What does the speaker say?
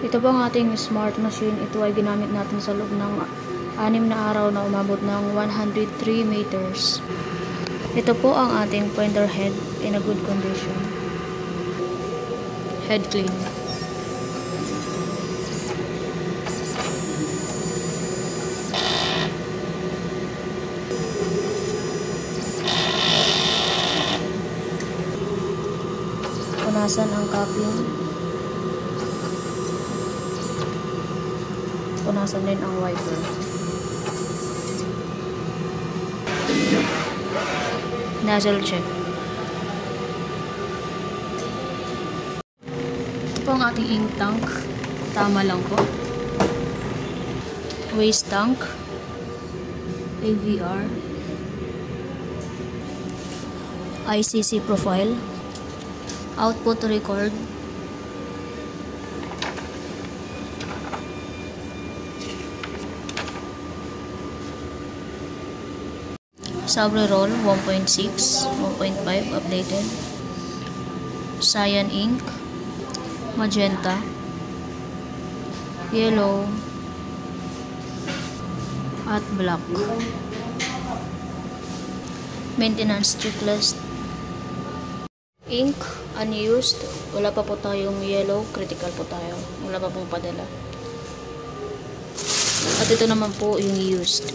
Ito po ang ating smart machine. Ito ay ginamit natin sa loob ng 6 na araw na umabot ng 103 meters. Ito po ang ating pointer head in a good condition. Head clean. Punasan ang coupling. Punasan din ang wiper. Nozzle check. Ito po ang ating ink tank. Tama lang po. Waste tank. AVR. ICC profile. Output record. Sabre roll 1.6, 1.5 updated. Cyan ink, magenta, yellow, at black. Maintenance checklist. Ink, unused. Wala pa po tayong yellow. Critical po tayo. Wala pa pong padala. At ito naman po yung used.